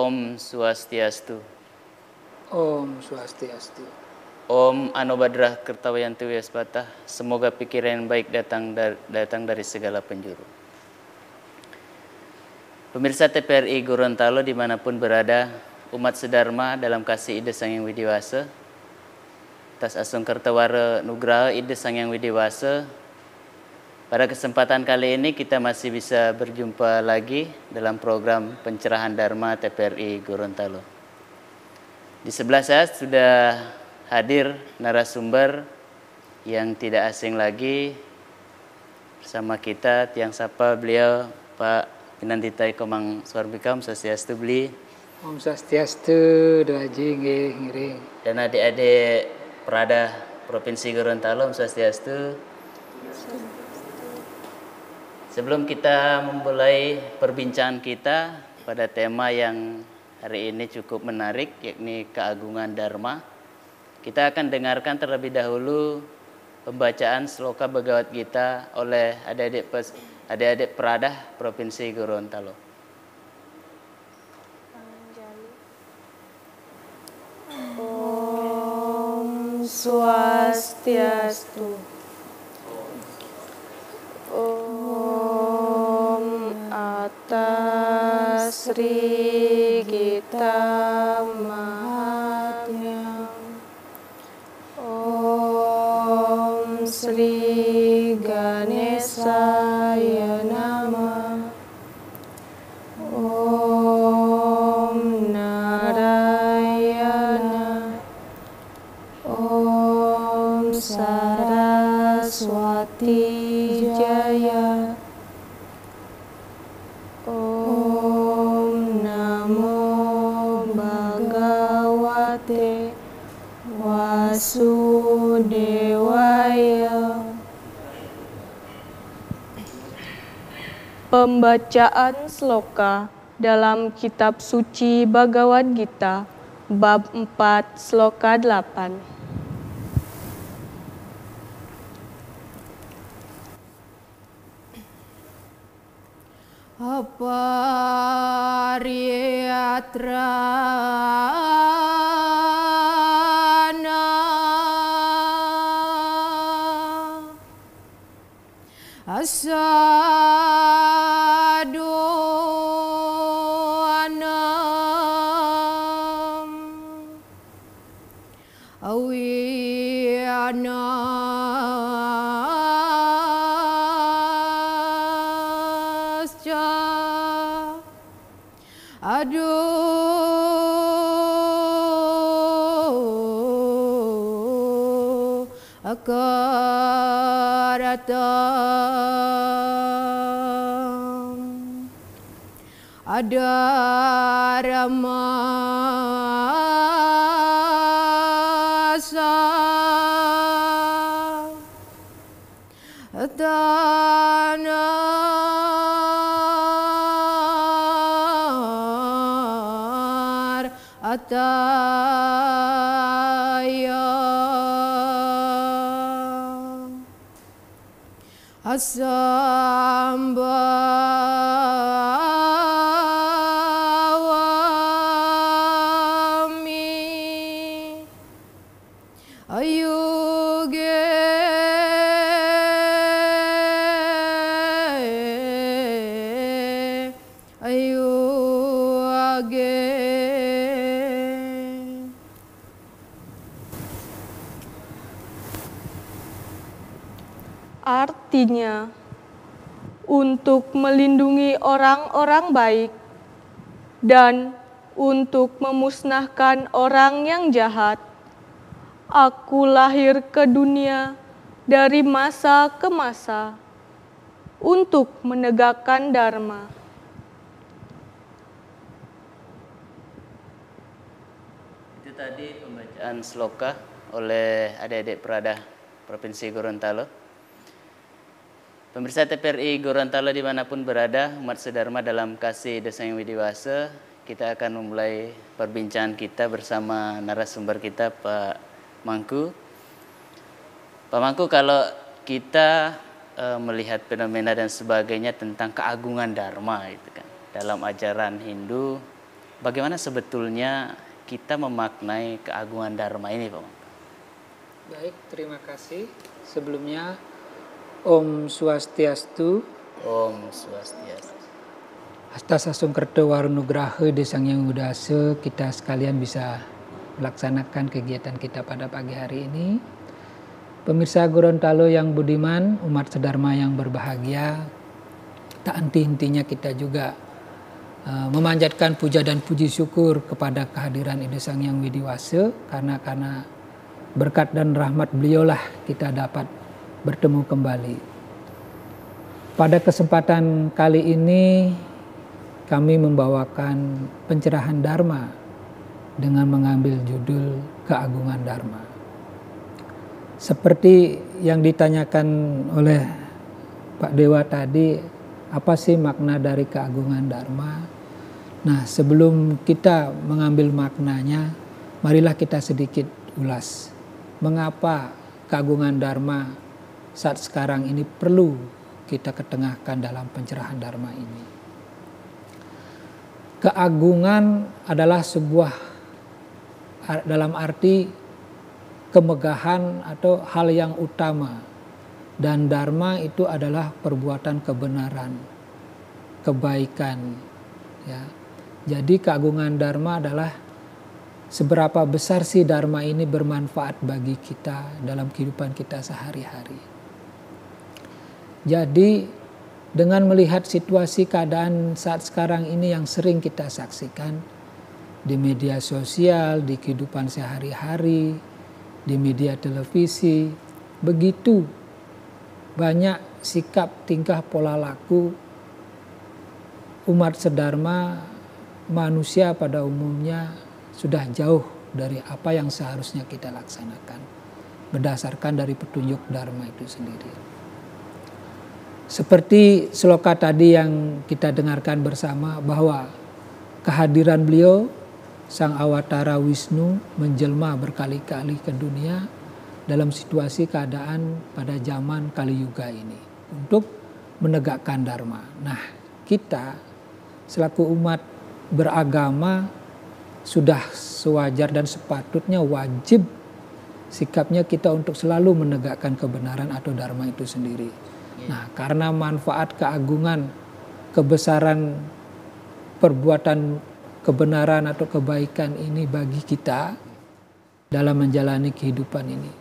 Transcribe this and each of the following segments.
Om Swastiastu. Om Swastiastu. Om Anobhadrah Kertawayantu Yaspatah. Semoga pikiran yang baik datang dari segala penjuru. Pemirsa TPRI Gorontalo dimanapun berada, umat sedharma dalam kasih Ida Sang Hyang Widiwasa, atas asung Kertawara Nugraha Ida Sang Hyang Widiwasa, pada kesempatan kali ini kita masih bisa berjumpa lagi dalam program pencerahan Dharma TPRI Gorontalo. Di sebelah saya sudah hadir narasumber yang tidak asing lagi bersama kita, tiang sapa beliau Pak Pinantitai Komang Suarbika. Om Swastiastu beli. Om Swastiastu doaji ngiring. Dan adik-adik Prada Provinsi Gorontalo, Om Swastiastu. Sebelum kita memulai perbincangan kita pada tema yang hari ini cukup menarik, yakni keagungan Dharma, kita akan dengarkan terlebih dahulu pembacaan sloka Bhagavad Gita oleh adik-adik Prada Provinsi Gorontalo. Om Swastiastu. Atas Sri Gita Mahatmya. Om Sri Ganesaya Namah. Om Narayana. Om Saraswati Jaya. Om Namo Bhagavate Vasudevaya. Pembacaan sloka dalam kitab suci Bhagavad Gita bab 4 sloka 8. Apariyatrana asaduanam awiyana akaratam adaramasa tanar ataya asambhawami ayuge ayuage. Artinya, untuk melindungi orang-orang baik dan untuk memusnahkan orang yang jahat, aku lahir ke dunia dari masa ke masa untuk menegakkan Dharma. Itu tadi pembacaan sloka oleh adik-adik Prada Provinsi Gorontalo. Pemirsa TPRI Gorontalo dimanapun berada, umat sedharma dalam kasih Ida Sang Hyang Widiwasa, kita akan memulai perbincangan kita bersama narasumber kita Pak Mangku. Pak Mangku, kalau kita melihat fenomena dan sebagainya tentang keagungan Dharma itu kan dalam ajaran Hindu bagaimana sebetulnya kita memaknai keagungan Dharma ini, Pak Mangka? Baik, terima kasih. Sebelumnya, Om Swastiastu. Om Swastiastu. Hasta Sasongkerto Warunugraha Desang Yang Widewasa, kita sekalian bisa melaksanakan kegiatan kita pada pagi hari ini. Pemirsa Gorontalo yang budiman, umat sedharma yang berbahagia, tak henti-hentinya kita juga memanjatkan puja dan puji syukur kepada kehadiran Ida Sang Yang Widewasa, karena berkat dan rahmat beliaulah kita dapat bertemu kembali. Pada kesempatan kali ini kami membawakan pencerahan Dharma dengan mengambil judul Keagungan Dharma. Seperti yang ditanyakan oleh Pak Dewa tadi, apa sih makna dari keagungan Dharma? Nah, sebelum kita mengambil maknanya, marilah kita sedikit ulas. Mengapa keagungan Dharma saat sekarang ini perlu kita ketengahkan dalam pencerahan Dharma ini? Keagungan adalah sebuah, dalam arti kemegahan atau hal yang utama. Dan Dharma itu adalah perbuatan kebenaran, kebaikan. Ya. Jadi keagungan Dharma adalah seberapa besar sih Dharma ini bermanfaat bagi kita dalam kehidupan kita sehari-hari. Jadi dengan melihat situasi keadaan saat sekarang ini yang sering kita saksikan di media sosial, di kehidupan sehari-hari, di media televisi, begitu banyak sikap, tingkah, pola laku umat sedharma, manusia pada umumnya sudah jauh dari apa yang seharusnya kita laksanakan berdasarkan dari petunjuk Dharma itu sendiri. Seperti sloka tadi yang kita dengarkan bersama, bahwa kehadiran beliau Sang Awatara Wisnu menjelma berkali-kali ke dunia dalam situasi keadaan pada zaman Kali Yuga ini untuk menegakkan Dharma. Nah, kita selaku umat beragama sudah sewajar dan sepatutnya wajib sikapnya kita untuk selalu menegakkan kebenaran atau Dharma itu sendiri. Nah, karena manfaat keagungan, kebesaran perbuatan kebenaran atau kebaikan ini bagi kita dalam menjalani kehidupan ini.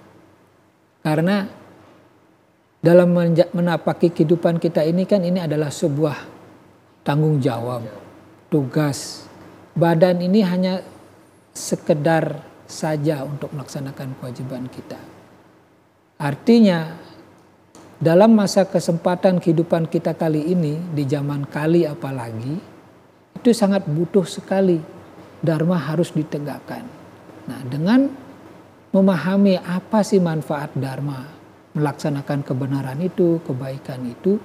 Karena dalam menapaki kehidupan kita ini kan ini adalah sebuah tanggung jawab, tugas. Badan ini hanya sekedar saja untuk melaksanakan kewajiban kita. Artinya dalam masa kesempatan kehidupan kita kali ini, di zaman Kali apalagi, itu sangat butuh sekali Dharma harus ditegakkan. Nah, dengan memahami apa sih manfaat Dharma, melaksanakan kebenaran itu, kebaikan itu,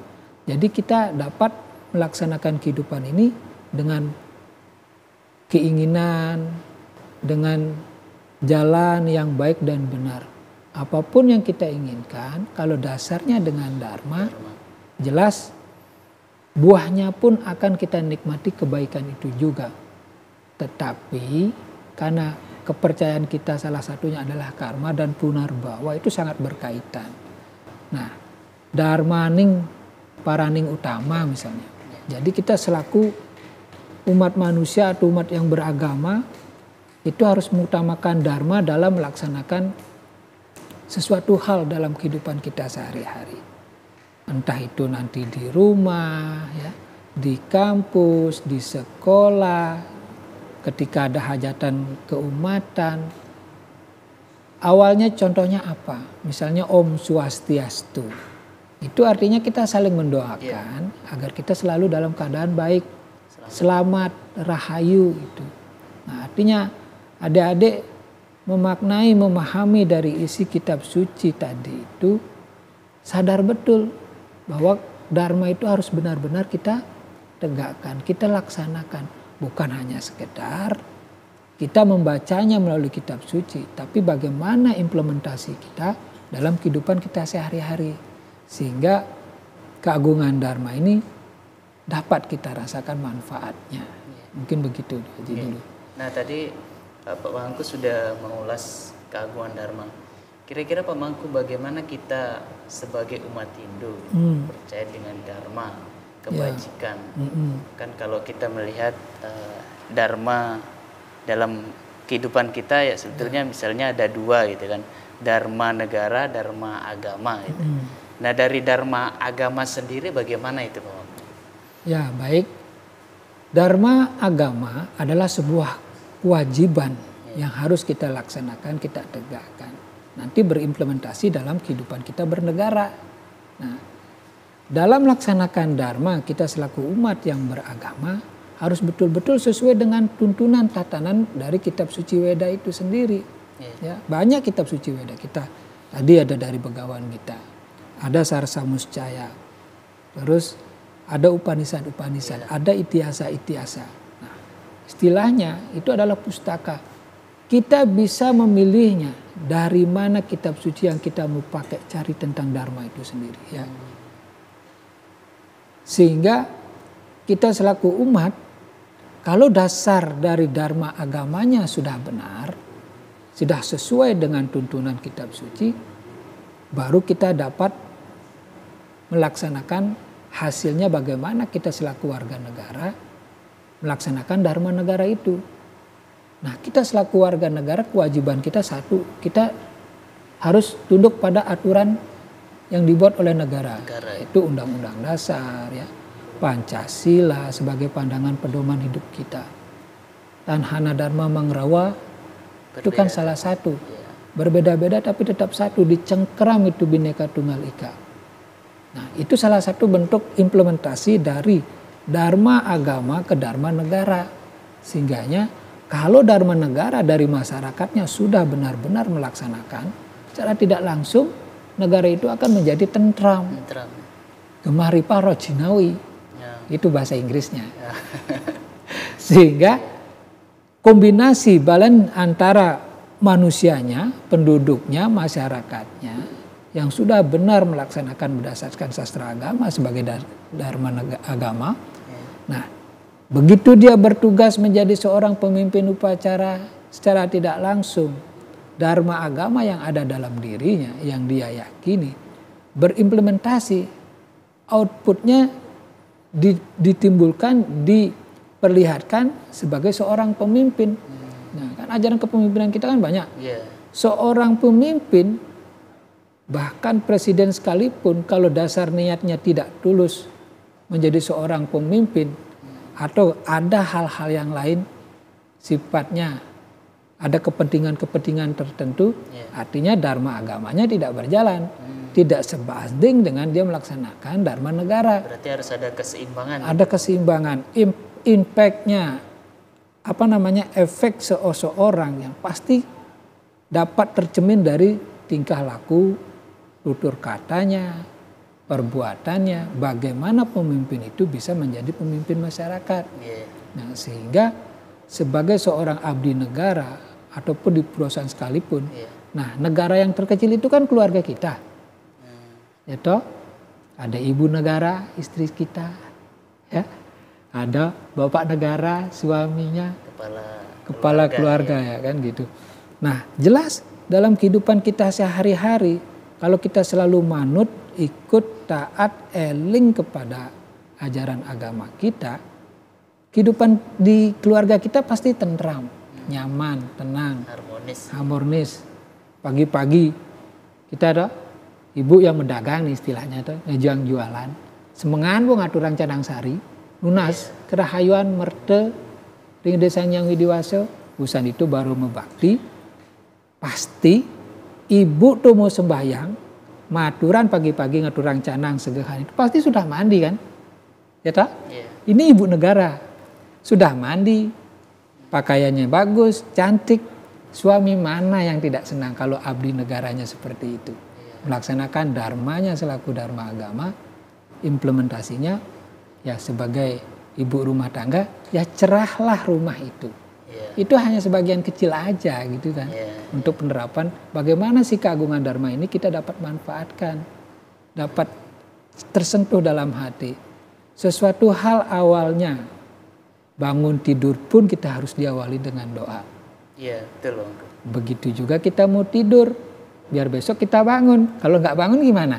jadi kita dapat melaksanakan kehidupan ini dengan keinginan, dengan jalan yang baik dan benar. Apapun yang kita inginkan, kalau dasarnya dengan Dharma, jelas buahnya pun akan kita nikmati kebaikan itu juga. Tetapi karena kepercayaan kita salah satunya adalah karma dan punarbawa, itu sangat berkaitan. Nah, dharmaning paraning utama misalnya. Jadi kita selaku umat manusia atau umat yang beragama itu harus mengutamakan Dharma dalam melaksanakan sesuatu hal dalam kehidupan kita sehari-hari. Entah itu nanti di rumah, ya, di kampus, di sekolah, ketika ada hajatan keumatan. Awalnya contohnya apa? Misalnya Om Swastiastu. Itu artinya kita saling mendoakan agar kita selalu dalam keadaan baik, selamat, rahayu itu. Nah, artinya adik-adik memaknai, memahami dari isi kitab suci tadi itu, sadar betul bahwa Dharma itu harus benar-benar kita tegakkan, kita laksanakan. Bukan hanya sekedar kita membacanya melalui kitab suci, tapi bagaimana implementasi kita dalam kehidupan kita sehari-hari. Sehingga keagungan Dharma ini dapat kita rasakan manfaatnya. Mungkin begitu Haji dulu. Nah tadi Pak Mangku sudah mengulas keagungan Dharma. Kira-kira Pak Mangku bagaimana kita sebagai umat Hindu percaya dengan Dharma, kebajikan? Kan kalau kita melihat Dharma dalam kehidupan kita ya sebetulnya misalnya ada dua gitu kan, Dharma negara, Dharma agama gitu. Nah dari Dharma agama sendiri bagaimana itu Pak Mangku? Ya baik, Dharma agama adalah sebuah kewajiban yang harus kita laksanakan, kita tegakkan. Nanti berimplementasi dalam kehidupan kita bernegara. Nah, dalam melaksanakan Dharma kita selaku umat yang beragama harus betul-betul sesuai dengan tuntunan tatanan dari kitab suci Weda itu sendiri. Ya, banyak kitab suci Weda kita. Tadi ada dari Begawan Gita, ada Sarsa Muscaya, terus ada Upanishad, ada Itiasa. Istilahnya itu adalah pustaka. Kita bisa memilihnya dari mana kitab suci yang kita mau pakai cari tentang Dharma itu sendiri. Ya. Sehingga kita selaku umat, kalau dasar dari Dharma agamanya sudah benar, sudah sesuai dengan tuntunan kitab suci, baru kita dapat melaksanakan hasilnya bagaimana kita selaku warga negara melaksanakan Dharma negara itu. Nah, kita selaku warga negara kewajiban kita satu, kita harus tunduk pada aturan yang dibuat oleh negara. Itu Undang-Undang Dasar, ya, Pancasila sebagai pandangan pedoman hidup kita. Tanhana Dharma Mangrawa itu kan salah satu. Berbeda-beda tapi tetap satu, dicengkeram itu Bhinneka Tunggal Ika. Nah, itu salah satu bentuk implementasi dari Dharma agama ke Dharma negara. Sehingganya kalau Dharma negara dari masyarakatnya sudah benar-benar melaksanakan, secara tidak langsung negara itu akan menjadi tentram. Gemaripa Rojinawi, itu bahasa Inggrisnya. Sehingga kombinasi balen antara manusianya, penduduknya, masyarakatnya yang sudah benar melaksanakan berdasarkan sastra agama sebagai Dharma agama. Nah, begitu dia bertugas menjadi seorang pemimpin upacara secara tidak langsung, Dharma agama yang ada dalam dirinya, yang dia yakini, berimplementasi, outputnya ditimbulkan, diperlihatkan sebagai seorang pemimpin. Nah, kan ajaran kepemimpinan kita kan banyak. Seorang pemimpin, bahkan presiden sekalipun, kalau dasar niatnya tidak tulus menjadi seorang pemimpin atau ada hal-hal yang lain sifatnya ada kepentingan-kepentingan tertentu, artinya Dharma agamanya tidak berjalan, tidak sebanding dengan dia melaksanakan Dharma negara. Berarti harus ada keseimbangan. Ada keseimbangan, impactnya, efek seseorang yang pasti dapat tercermin dari tingkah laku, tutur katanya, perbuatannya, bagaimana pemimpin itu bisa menjadi pemimpin masyarakat. Nah, sehingga sebagai seorang abdi negara ataupun di perusahaan sekalipun, nah negara yang terkecil itu kan keluarga kita, ya toh, ada ibu negara, istri kita, ya, ada bapak negara, suaminya, kepala keluarga, ya kan gitu. Nah, jelas dalam kehidupan kita sehari-hari, kalau kita selalu manut, ikut, taat, eling kepada ajaran agama kita, kehidupan di keluarga kita pasti tentram, nyaman, tenang, harmonis. Pagi-pagi kita ada ibu yang mendagang nih istilahnya tuh, ngejang jualan. Semengan bu ngaturang cadang sari, lunas, kerahayuan merte, ring desang yang widiwaso, usan itu baru membakti. Pasti ibu tuh mau sembahyang, maturan pagi-pagi ngaturang canang segehan itu pasti sudah mandi kan, ya tak? Ini ibu negara sudah mandi, pakaiannya bagus, cantik. Suami mana yang tidak senang kalau abdi negaranya seperti itu, melaksanakan dharmanya selaku dharma agama, implementasinya ya sebagai ibu rumah tangga, ya cerahlah rumah itu. Itu hanya sebagian kecil aja gitu kan. Untuk penerapan bagaimana sih keagungan dharma ini kita dapat manfaatkan, dapat tersentuh dalam hati. Sesuatu hal awalnya bangun tidur pun kita harus diawali dengan doa. Iya, betul Bang. Begitu juga kita mau tidur, biar besok kita bangun. Kalau nggak bangun gimana?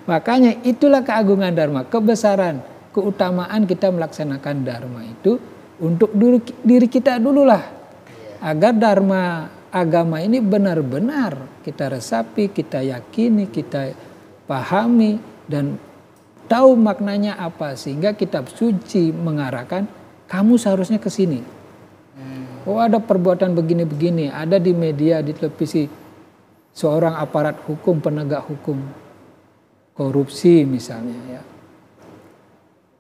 Makanya itulah keagungan Dharma, kebesaran, keutamaan kita melaksanakan Dharma itu untuk diri kita dululah. Agar Dharma agama ini benar-benar kita resapi, kita yakini, kita pahami dan tahu maknanya apa, sehingga kitab suci mengarahkan kamu seharusnya ke sini. Oh, ada perbuatan begini-begini, ada di media, di televisi, seorang aparat hukum, penegak hukum, korupsi misalnya ya,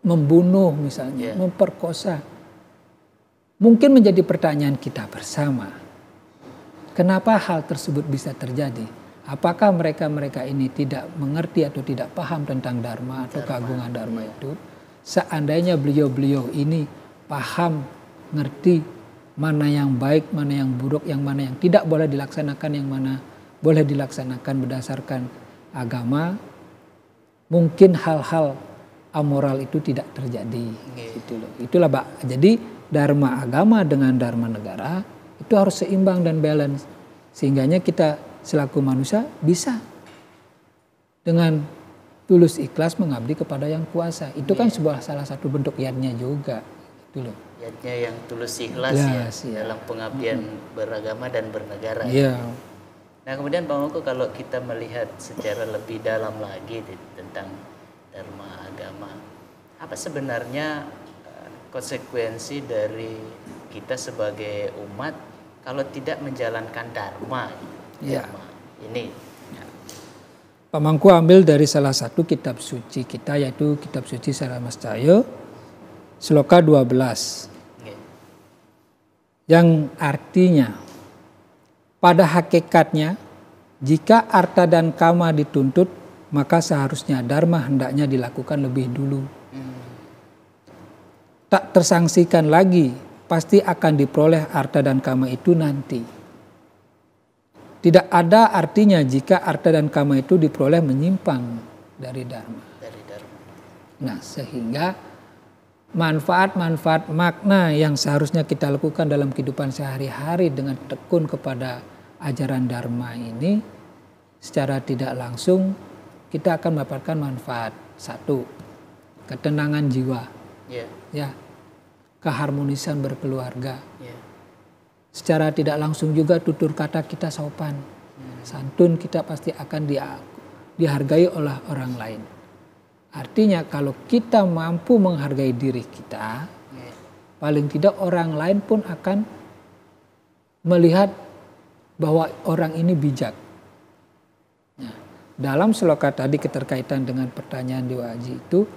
membunuh misalnya, memperkosa. Mungkin menjadi pertanyaan kita bersama, kenapa hal tersebut bisa terjadi? Apakah mereka ini tidak mengerti atau tidak paham tentang Dharma atau keagungan Dharma itu? Seandainya beliau-beliau ini paham, ngerti mana yang baik, mana yang buruk, yang mana yang tidak boleh dilaksanakan, yang mana boleh dilaksanakan berdasarkan agama, mungkin hal-hal amoral itu tidak terjadi. Gitu loh. Itulah Pak. Jadi Dharma agama dengan Dharma negara itu harus seimbang dan balance. Sehingganya kita selaku manusia bisa dengan tulus ikhlas mengabdi kepada yang kuasa. Itu kan salah satu bentuk yadnya juga. Gitu loh. Yadnya yang tulus ikhlas dalam pengabdian beragama dan bernegara. Iya. Nah kemudian Bang Oko, kalau kita melihat secara lebih dalam lagi tentang Dharma agama, apa sebenarnya konsekuensi dari kita sebagai umat kalau tidak menjalankan Dharma? Dharma ini. Pak Mangku ambil dari salah satu kitab suci kita, yaitu kitab suci Saramastaya, Sloka 12. Yang artinya, pada hakikatnya, jika arta dan kama dituntut, maka seharusnya Dharma hendaknya dilakukan lebih dulu. Tak tersangsikan lagi, pasti akan diperoleh arta dan kama itu nanti. Tidak ada artinya jika arta dan kama itu diperoleh menyimpang dari Dharma. Nah, sehingga manfaat-manfaat makna yang seharusnya kita lakukan dalam kehidupan sehari-hari dengan tekun kepada ajaran Dharma ini, secara tidak langsung kita akan mendapatkan manfaat. Satu, ketenangan jiwa. Ya, keharmonisan berkeluarga. Secara tidak langsung juga tutur kata kita sopan, santun, kita pasti akan dihargai oleh orang lain. Artinya kalau kita mampu menghargai diri kita, paling tidak orang lain pun akan melihat bahwa orang ini bijak. Nah, dalam sloka tadi keterkaitan dengan pertanyaan Dewa Aji itu,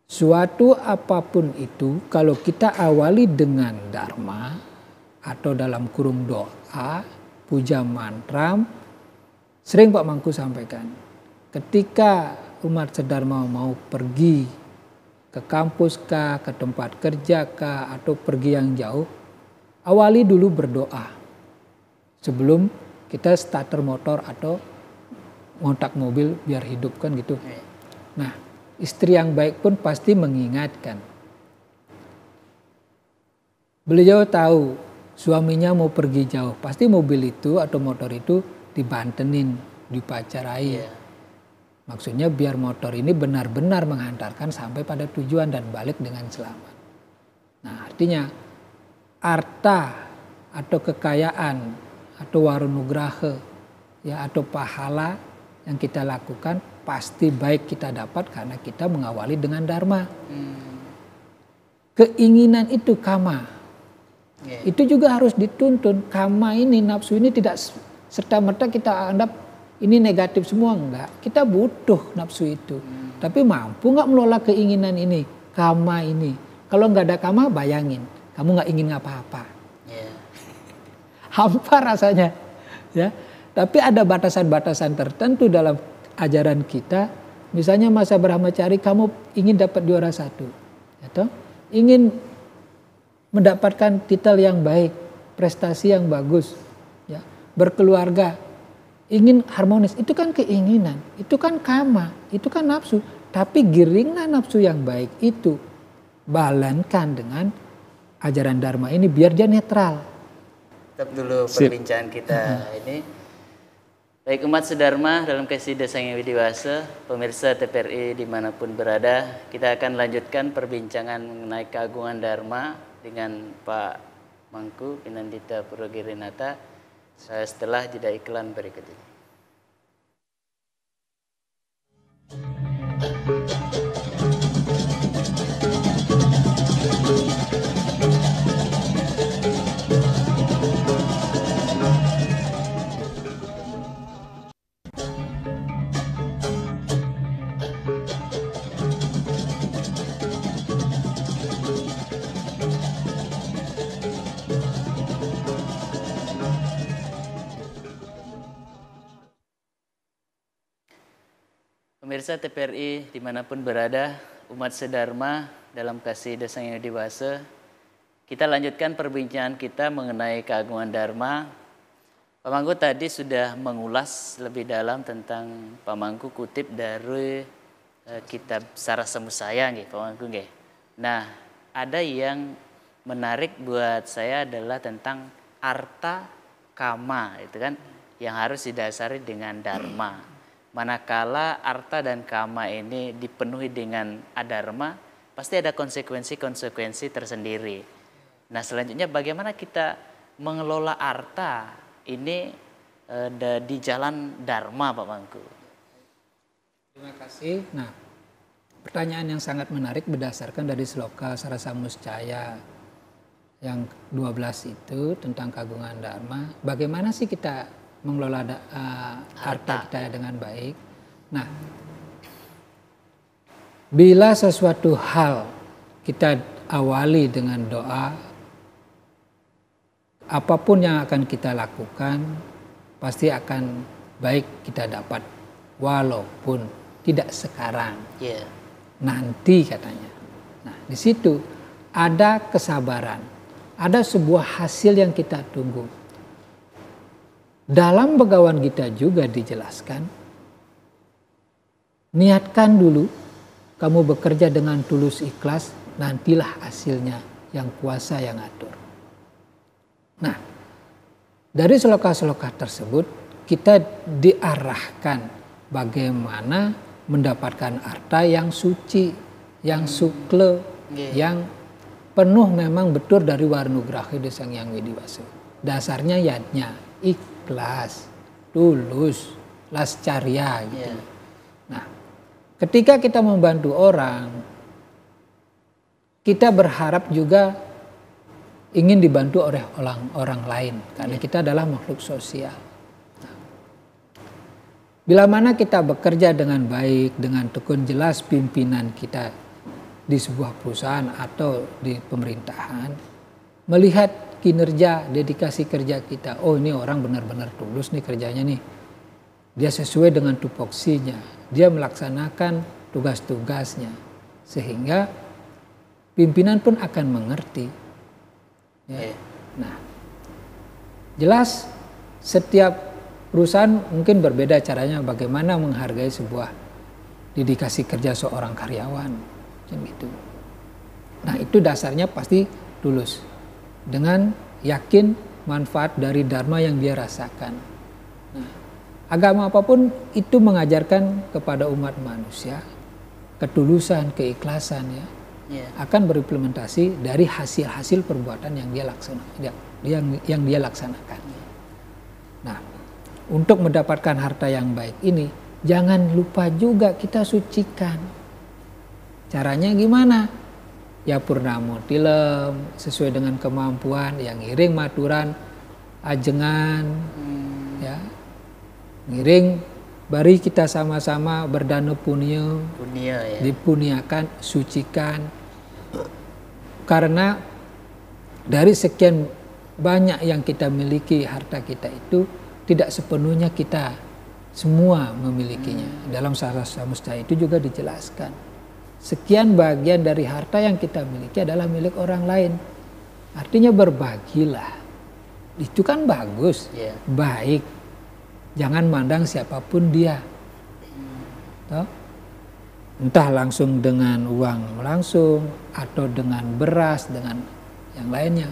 suatu apapun itu kalau kita awali dengan Dharma atau dalam kurung doa, puja mantra, sering Pak Mangku sampaikan, ketika umat sedharma mau pergi ke kampus kah, ke tempat kerja kah, atau pergi yang jauh, awali dulu berdoa sebelum kita starter motor atau ngontak mobil biar hidup kan gitu. Nah, istri yang baik pun pasti mengingatkan. Beliau tahu suaminya mau pergi jauh, pasti mobil itu atau motor itu dibantenin, dipacarai. Maksudnya biar motor ini benar-benar menghantarkan sampai pada tujuan dan balik dengan selamat. Nah, artinya arta atau kekayaan atau warunugraha ya atau pahala yang kita lakukan pasti baik kita dapat karena kita mengawali dengan Dharma. Keinginan itu kama. Itu juga harus dituntun. Kama ini, nafsu ini tidak serta-merta kita anggap ini negatif semua, enggak. Kita butuh nafsu itu. Tapi mampu nggak mengelola keinginan ini, kama ini. Kalau nggak ada kama, bayangin. Kamu nggak ingin apa-apa. Hampa rasanya. Ya. Tapi ada batasan-batasan tertentu dalam ajaran kita. Misalnya masa brahmacari, kamu ingin dapat juara 1. Atau ingin mendapatkan titel yang baik, prestasi yang bagus. Ya. Berkeluarga. Ingin harmonis, itu kan keinginan, itu kan kama, itu kan nafsu. Tapi giringlah nafsu yang baik itu balankan dengan ajaran Dharma ini biar dia netral. Tetap dulu perbincangan kita ini. Baik umat sedharma dalam kasih Ida Sang Hyang Widi Wasa, pemirsa TVRI dimanapun berada, kita akan lanjutkan perbincangan mengenai keagungan Dharma dengan Pak Mangku Pinandita Purogirinata setelah jeda iklan berikut ini. Pemirsa TVRI dimanapun berada, umat sedharma dalam kasih Ida Sang Hyang Widi Wasa, kita lanjutkan perbincangan kita mengenai keagungan Dharma. Pak Mangku tadi sudah mengulas lebih dalam tentang Pak Mangku kutip dari kitab Sarasa Musaya, Pak Mangku. Nah, ada yang menarik buat saya adalah tentang arta kama, itu kan yang harus didasari dengan Dharma. Manakala arta dan kama ini dipenuhi dengan adharma, pasti ada konsekuensi-konsekuensi tersendiri. Nah selanjutnya bagaimana kita mengelola arta ini di jalan dharma, Pak Mangku? Terima kasih. Nah, pertanyaan yang sangat menarik berdasarkan dari Sloka Sarasa Muscaya yang 12 itu tentang keagungan dharma. Bagaimana sih kita mengelola harta kita dengan baik. Nah, bila sesuatu hal kita awali dengan doa, apapun yang akan kita lakukan pasti akan baik kita dapat, walaupun tidak sekarang. Nanti katanya. Nah, di situ ada kesabaran, ada sebuah hasil yang kita tunggu. Dalam Bhagavad Gita juga dijelaskan, niatkan dulu, kamu bekerja dengan tulus ikhlas, nantilah hasilnya yang kuasa yang atur. Nah, dari sloka-sloka tersebut kita diarahkan bagaimana mendapatkan arta yang suci, yang sukle, yang penuh memang betul dari Warnugraha Ida Sang Hyang Widi Wasa. Dasarnya yatnya ikhlas, tulus, lascarya gitu. Nah, ketika kita membantu orang, kita berharap juga ingin dibantu oleh orang lain karena kita adalah makhluk sosial. Nah, bila mana kita bekerja dengan baik, dengan tekun, jelas pimpinan kita di sebuah perusahaan atau di pemerintahan melihat kinerja, dedikasi kerja kita. Oh, ini orang benar-benar tulus nih kerjanya nih. Dia sesuai dengan tupoksinya. Dia melaksanakan tugas-tugasnya. Sehingga pimpinan pun akan mengerti. Ya. Nah, jelas setiap perusahaan mungkin berbeda caranya bagaimana menghargai sebuah dedikasi kerja seorang karyawan. Gitu. Nah, itu dasarnya pasti tulus. Dengan yakin manfaat dari dharma yang dia rasakan. Nah, agama apapun itu mengajarkan kepada umat manusia ketulusan, keikhlasan akan berimplementasi dari hasil-hasil perbuatan yang dia laksanakan, yang dia laksanakan. Nah, untuk mendapatkan harta yang baik ini jangan lupa juga kita sucikan. Caranya gimana? Ya purnamo tilem sesuai dengan kemampuan, yang ngiring maturan ajengan, ya ngiring bari kita sama-sama berdana punya ya. Dipuniakan, sucikan, karena dari sekian banyak yang kita miliki, harta kita itu tidak sepenuhnya kita semua memilikinya. Dalam Sarasa Muscaya itu juga dijelaskan. Sekian bagian dari harta yang kita miliki adalah milik orang lain. Artinya berbagilah. Itu kan bagus, baik. Jangan mandang siapapun dia. Toh? Entah langsung dengan uang langsung atau dengan beras, dengan yang lainnya.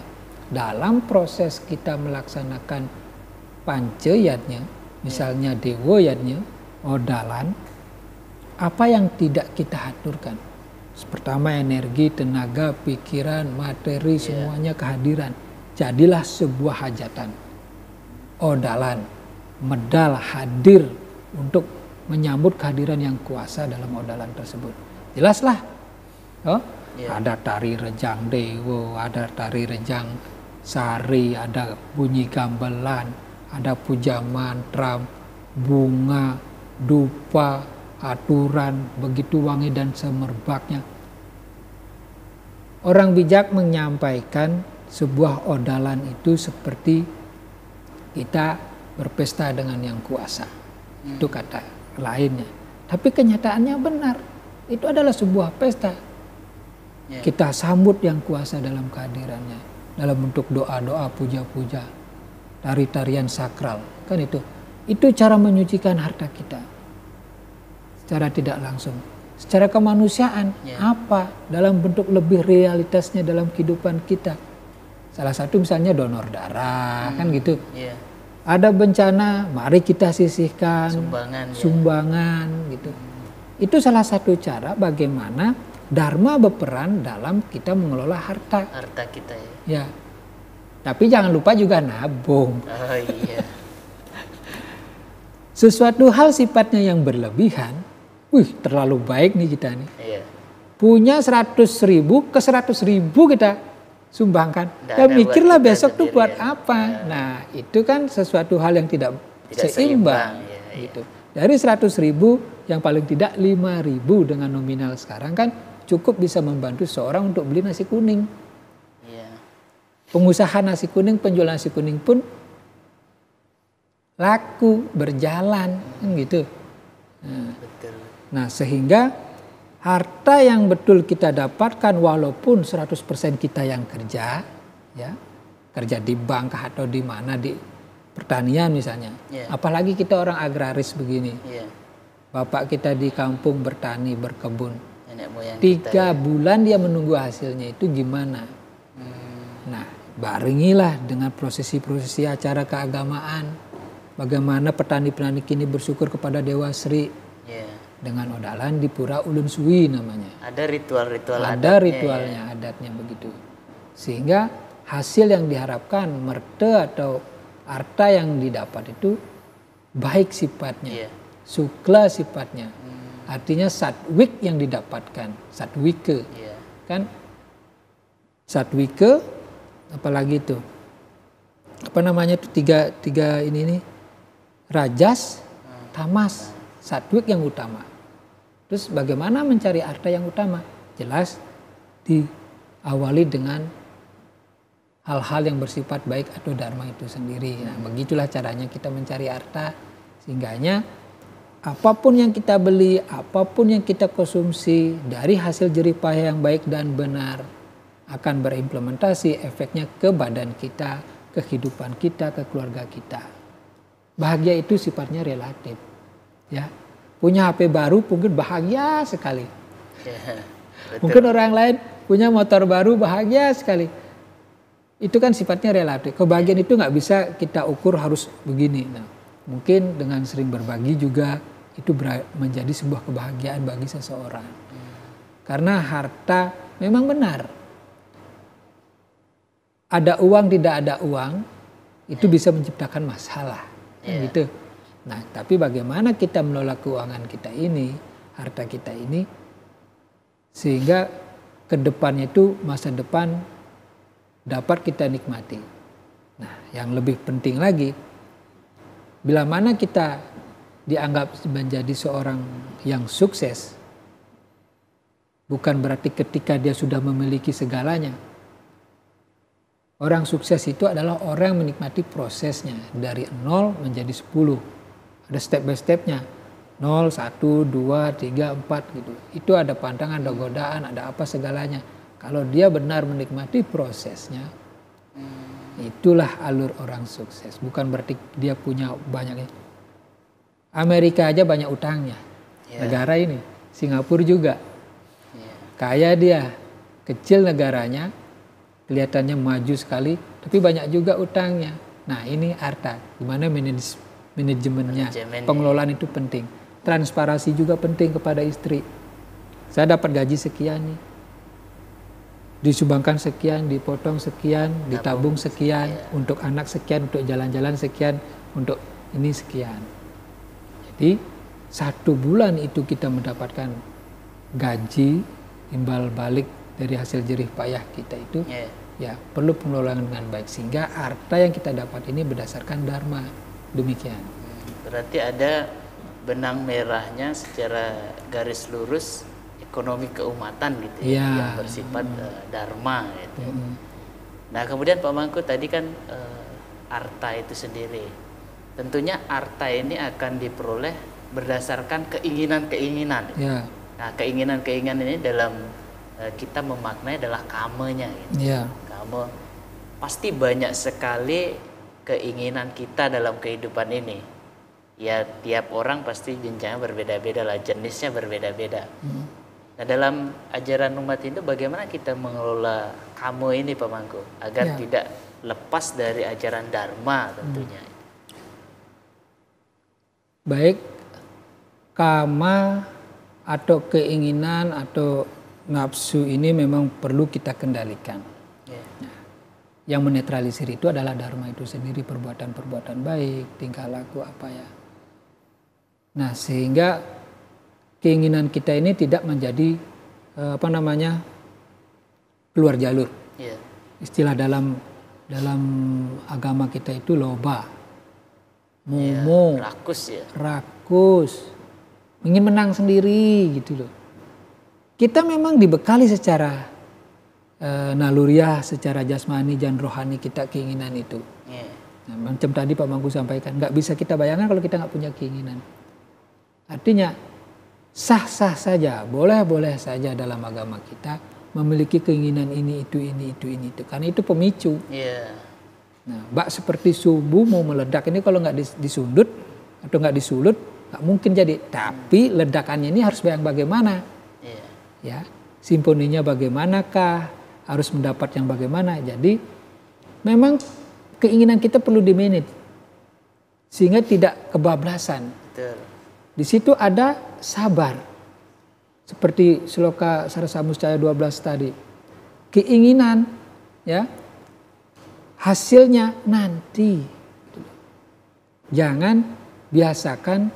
Dalam proses kita melaksanakan panceyatnya, misalnya dewoyatnya, odalan, apa yang tidak kita aturkan? Pertama energi, tenaga, pikiran, materi, semuanya kehadiran. Jadilah sebuah hajatan. Odalan, medal hadir untuk menyambut kehadiran yang kuasa dalam odalan tersebut. Jelaslah. Ada tari rejang dewo, ada tari rejang sari, ada bunyi gamelan, ada puja mantra, bunga, dupa, aturan, begitu wangi dan semerbaknya. Orang bijak menyampaikan sebuah odalan itu seperti kita berpesta dengan yang kuasa. Itu kata lainnya. Tapi kenyataannya benar. Itu adalah sebuah pesta. Kita sambut yang kuasa dalam kehadirannya. Dalam bentuk doa-doa, puja-puja, tari-tarian sakral. Kan itu. Itu cara menyucikan harta kita. Secara tidak langsung. Secara kemanusiaan, apa? Dalam bentuk lebih realitasnya dalam kehidupan kita. Salah satu misalnya donor darah, kan gitu. Ada bencana, mari kita sisihkan sumbangan gitu. Itu salah satu cara bagaimana Dharma berperan dalam kita mengelola harta kita ya. Tapi jangan lupa juga nabung. Oh iya. Sesuatu hal sifatnya yang berlebihan, terlalu baik nih kita nih. Punya 100.000, ke 100.000 kita sumbangkan. Dan mikirlah besok tuh buat apa. Nah itu kan sesuatu hal yang tidak seimbang. Gitu. Dari 100.000 yang paling tidak 5.000 dengan nominal sekarang kan cukup bisa membantu seorang untuk beli nasi kuning. Pengusaha nasi kuning, penjual nasi kuning pun laku, berjalan kan gitu. Nah sehingga harta yang betul kita dapatkan walaupun 100% kita yang kerja, ya kerja di bank atau di mana, di pertanian misalnya. Apalagi kita orang agraris begini. Bapak kita di kampung bertani, berkebun. 3 bulan dia menunggu hasilnya itu gimana? Nah barengilah dengan prosesi-prosesi acara keagamaan. Bagaimana petani-petani kini bersyukur kepada Dewa Sri. Dengan odalan di Pura Ulun Suwi namanya. Ada ritual-ritual ada ritualnya, adatnya begitu. Sehingga hasil yang diharapkan, merte atau harta yang didapat itu baik sifatnya, sukla sifatnya. Artinya satwik yang didapatkan, satwike. Kan satwike apalagi itu? Apa namanya itu tiga ini nih? Rajas, tamas, satwik yang utama. Terus bagaimana mencari harta yang utama? Jelas diawali dengan hal-hal yang bersifat baik atau dharma itu sendiri. Nah, begitulah caranya kita mencari harta. Sehingganya apapun yang kita beli, apapun yang kita konsumsi dari hasil jerih payah yang baik dan benar akan berimplementasi efeknya ke badan kita, kehidupan kita, ke keluarga kita. Bahagia itu sifatnya relatif. Ya. Punya HP baru mungkin bahagia sekali. Mungkin orang lain punya motor baru bahagia sekali. Itu kan sifatnya relatif. Kebahagiaan itu nggak bisa kita ukur harus begini. Nah, mungkin dengan sering berbagi juga itu menjadi sebuah kebahagiaan bagi seseorang. Karena harta memang benar. Ada uang tidak ada uang itu bisa menciptakan masalah. Gitu. Nah, tapi bagaimana kita mengelola keuangan kita ini, harta kita ini, sehingga ke depannya itu masa depan dapat kita nikmati. Nah, yang lebih penting lagi, bila mana kita dianggap menjadi seorang yang sukses, bukan berarti ketika dia sudah memiliki segalanya. Orang sukses itu adalah orang yang menikmati prosesnya dari 0 menjadi 10. Ada step by stepnya. 0, 1, 2, 3, 4 gitu. Itu ada pantangan, ada godaan, ada apa segalanya. Kalau dia benar menikmati prosesnya, itulah alur orang sukses. Bukan berarti dia punya banyak. Amerika aja banyak utangnya. Negara ini. Singapura juga. Kaya dia, kecil negaranya, kelihatannya maju sekali, tapi banyak juga utangnya. Nah ini harta, gimana manajemennya, pengelolaan itu penting. Transparansi juga penting kepada istri. Saya dapat gaji sekian nih, disumbangkan sekian, dipotong sekian, ditabung sekian, untuk anak sekian, untuk jalan-jalan sekian, untuk ini sekian. Jadi 1 bulan itu kita mendapatkan gaji, imbal balik dari hasil jerih payah kita itu, ya perlu pengelolaan dengan baik. Sehingga harta yang kita dapat ini berdasarkan dharma. Demikian. Berarti ada benang merahnya secara garis lurus ekonomi keumatan gitu ya, yang bersifat dharma gitu. Nah kemudian Pak Mangku tadi kan harta itu sendiri, tentunya harta ini akan diperoleh berdasarkan keinginan-keinginan. Nah keinginan-keinginan ini dalam kita memaknai adalah kamenya gitu. Kame, pasti banyak sekali keinginan kita dalam kehidupan ini. Ya tiap orang pasti jenjangnya berbeda-beda lah, jenisnya berbeda-beda. Nah dalam ajaran umat Hindu bagaimana kita mengelola kame ini Pak Mangku agar tidak lepas dari ajaran dharma tentunya. Baik, kama atau keinginan atau nafsu ini memang perlu kita kendalikan. Nah, yang menetralisir itu adalah dharma itu sendiri, perbuatan-perbuatan baik, tingkah laku apa ya. Nah sehingga keinginan kita ini tidak menjadi keluar jalur. Istilah dalam agama kita itu loba, momo, rakus, ingin menang sendiri gitu loh. Kita memang dibekali secara naluriah, secara jasmani dan rohani kita keinginan itu. Nah, macam tadi Pak Mangku sampaikan, nggak bisa kita bayangkan kalau kita nggak punya keinginan. Artinya sah-sah saja, boleh-boleh saja dalam agama kita memiliki keinginan ini, itu. Karena itu pemicu. Nah, bak seperti subuh mau meledak ini kalau nggak disundut atau nggak disulut, nggak mungkin jadi. Tapi ledakannya ini harus bagaimana? Ya, simponinya bagaimanakah? Harus mendapat yang bagaimana? Jadi memang keinginan kita perlu di-manage sehingga tidak kebablasan. Di situ ada sabar. Seperti Sloka Sarasamuscaya 12 tadi. Keinginan ya hasilnya nanti. Jangan biasakan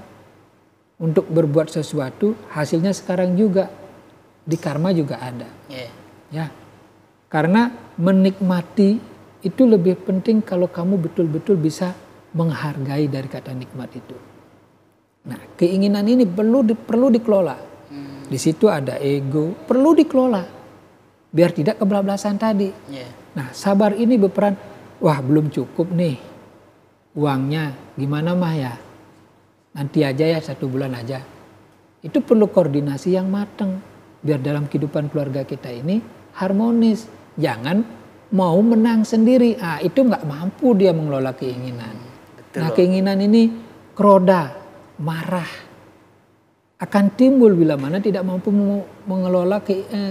untuk berbuat sesuatu hasilnya sekarang juga. Di karma juga ada. Ya. Karena menikmati itu lebih penting kalau kamu betul-betul bisa menghargai dari kata nikmat itu. Nah, keinginan ini perlu dikelola. Di situ ada ego, perlu dikelola biar tidak kebablasan tadi. Nah, sabar ini berperan. Wah, belum cukup nih uangnya, gimana mah ya? Nanti aja ya, 1 bulan aja. Itu perlu koordinasi yang matang biar dalam kehidupan keluarga kita ini harmonis. Jangan mau menang sendiri. Ah, itu nggak mampu dia mengelola keinginan. Nah, keinginan ini keroda, marah akan timbul bila mana tidak mampu mengelola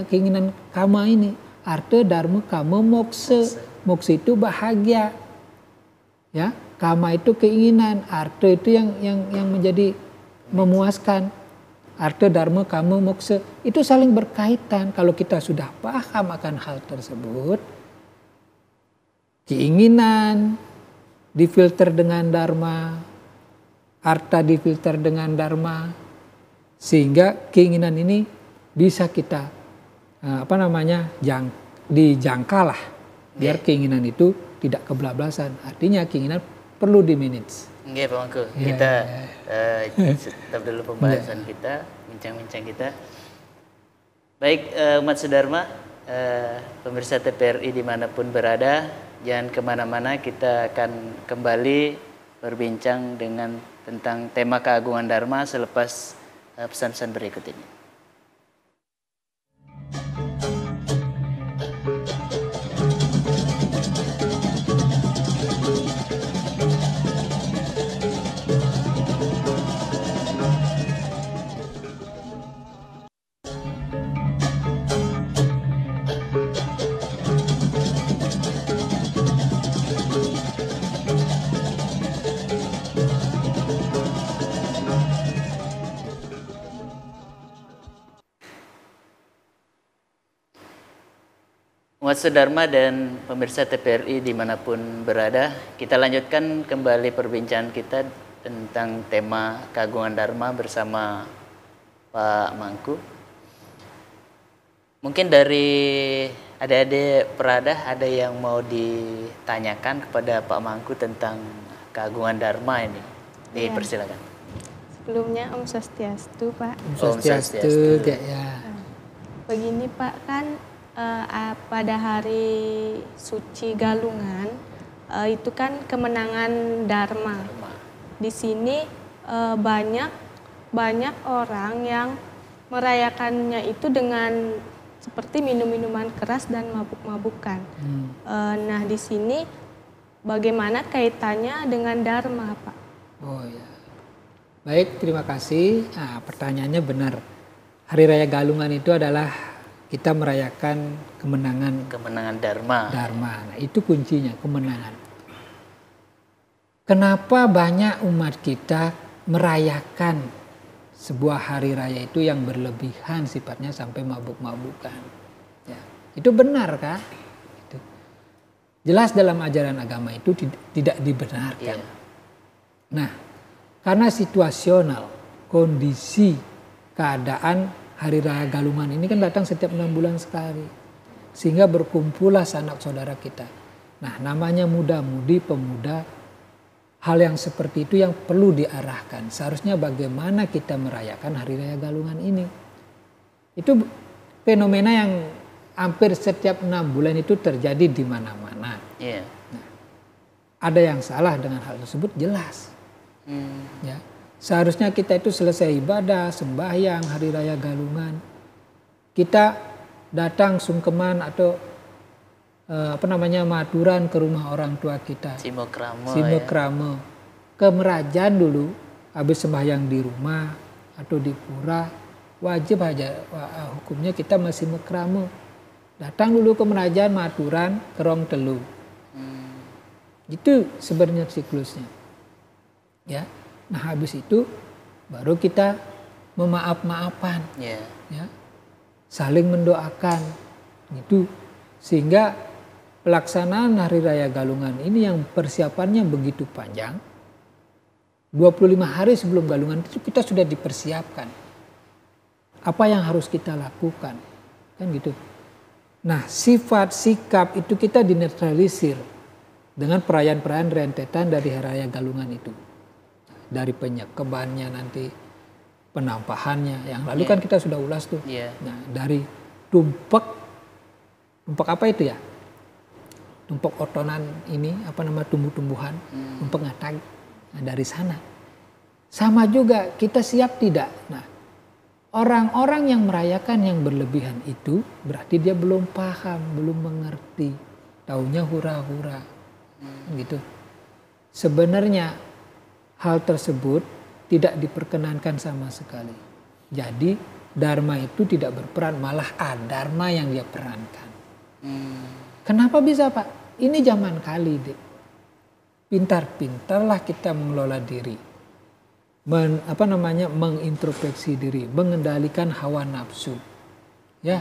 keinginan kama ini. Arta dharma kama moksa. Moksa itu bahagia. Ya, kama itu keinginan, arta itu yang menjadi memuaskan. Arta dharma kama moksa itu saling berkaitan. Kalau kita sudah paham akan hal tersebut, keinginan difilter dengan dharma, harta difilter dengan dharma, sehingga keinginan ini bisa kita dijangkalah biar keinginan itu tidak kebablasan. Artinya keinginan perlu di-manage. Nggih Pak Mangku, kita tetap dulu pembahasan kita, bincang-bincang kita. Baik umat sedharma, pemirsa TPRI dimanapun berada, jangan kemana-mana, kita akan kembali berbincang tentang tema keagungan Dharma selepas pesan-pesan berikut ini. Umat Sedharma dan pemirsa TPRI dimanapun berada, kita lanjutkan kembali perbincangan kita tentang tema keagungan Dharma bersama Pak Mangku. Mungkin dari adik-adik Perada ada yang mau ditanyakan kepada Pak Mangku tentang keagungan Dharma ini. Dipersilakan. Sebelumnya Om Swastiastu, Pak. Om Swastiastu, ya. Begini Pak, kan pada hari suci Galungan itu kan kemenangan Dharma. Di sini banyak orang yang merayakannya itu dengan seperti minum-minuman keras dan mabuk-mabukan. Nah di sini bagaimana kaitannya dengan Dharma, Pak? Oh ya, baik, terima kasih. Nah, pertanyaannya benar. Hari Raya Galungan itu adalah kita merayakan kemenangan Dharma. Nah, itu kuncinya, kemenangan. Kenapa banyak umat kita merayakan sebuah hari raya itu yang berlebihan sifatnya sampai mabuk-mabukan? Ya, itu benar kan? Itu. Jelas dalam ajaran agama itu tidak dibenarkan. Yeah. Nah, karena situasional, kondisi, keadaan Hari Raya Galungan ini kan datang setiap 6 bulan sekali. Sehingga berkumpullah sanak saudara kita. Nah, namanya muda-mudi, pemuda, hal yang seperti itu yang perlu diarahkan. Seharusnya bagaimana kita merayakan Hari Raya Galungan ini. Itu fenomena yang hampir setiap 6 bulan itu terjadi di mana-mana. Yeah. Nah, ada yang salah dengan hal tersebut, jelas. Ya. Seharusnya kita itu selesai ibadah, sembahyang, Hari Raya Galungan, kita datang sungkeman atau maturan ke rumah orang tua kita. Simokrama. Ya. Ke Merajaan dulu, habis sembahyang di rumah atau di pura, wajib aja hukumnya kita masih mekrama. Datang dulu ke Merajaan, maturan, ke Rong Telu. Itu sebenarnya siklusnya. Ya. Nah habis itu baru kita memaaf-maafan, ya, saling mendoakan, gitu. Sehingga pelaksanaan Hari Raya Galungan ini yang persiapannya begitu panjang, 25 hari sebelum Galungan itu kita sudah dipersiapkan. Apa yang harus kita lakukan, kan gitu. Nah sifat, sikap itu kita dinetralisir dengan perayaan-perayaan rentetan dari Hari Raya Galungan itu. Dari penyekebannya nanti penampahannya yang lalu kan kita sudah ulas tuh. Nah dari tumpek apa itu ya, tumpek otonan ini tumbuh-tumbuhan, tumpek ngatang. Nah dari sana sama juga kita siap tidak. Nah orang-orang yang merayakan yang berlebihan itu berarti dia belum paham, belum mengerti, taunya hura-hura, gitu. Sebenarnya hal tersebut tidak diperkenankan sama sekali. Jadi Dharma itu tidak berperan, malah adharma yang dia perankan. Kenapa bisa Pak? Ini zaman kali deh. Pintar-pintarlah kita mengelola diri. Mengintrospeksi diri, mengendalikan hawa nafsu. Ya,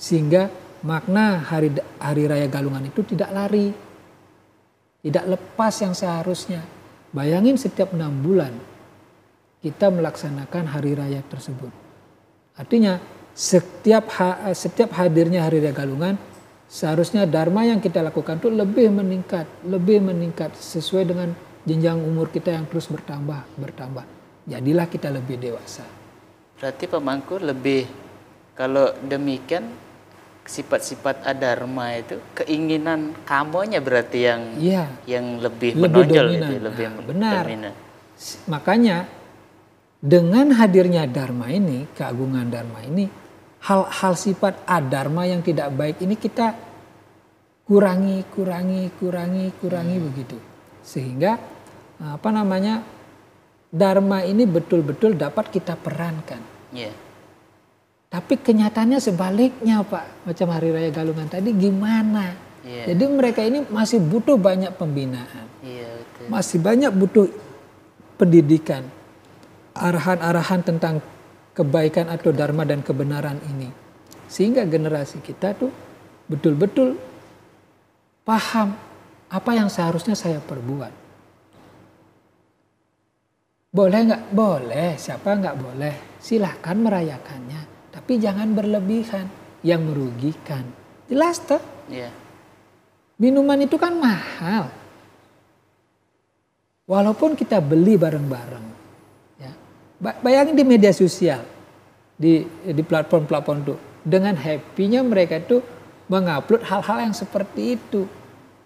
sehingga makna hari Raya Galungan itu tidak lari. Tidak lepas yang seharusnya. Bayangin setiap 6 bulan kita melaksanakan hari raya tersebut. Artinya setiap hadirnya Hari Raya Galungan seharusnya dharma yang kita lakukan itu lebih meningkat sesuai dengan jenjang umur kita yang terus bertambah. Jadilah kita lebih dewasa. Berarti Pak Mangku lebih, kalau demikian sifat-sifat adharma itu keinginan kamunya berarti yang lebih menonjol dominan. Itu, lebih benar. Dominan. Makanya dengan hadirnya dharma ini, keagungan dharma ini, hal-hal sifat adharma yang tidak baik ini kita kurangi begitu. Sehingga dharma ini betul-betul dapat kita perankan. Yeah. Tapi kenyataannya sebaliknya Pak, macam Hari Raya Galungan tadi gimana? Yeah. Jadi mereka ini masih butuh banyak pembinaan, betul. Masih banyak butuh pendidikan, arahan-arahan tentang kebaikan atau dharma dan kebenaran ini. Sehingga generasi kita tuh betul-betul paham apa yang seharusnya saya perbuat. Boleh nggak? Boleh. Siapa nggak boleh? Silahkan merayakannya. Tapi jangan berlebihan yang merugikan. Jelas toh? Iya. Minuman itu kan mahal. Walaupun kita beli bareng-bareng. Ya. Bayangin di media sosial. Di platform-platform itu. Dengan happy-nya mereka itu mengupload hal-hal yang seperti itu.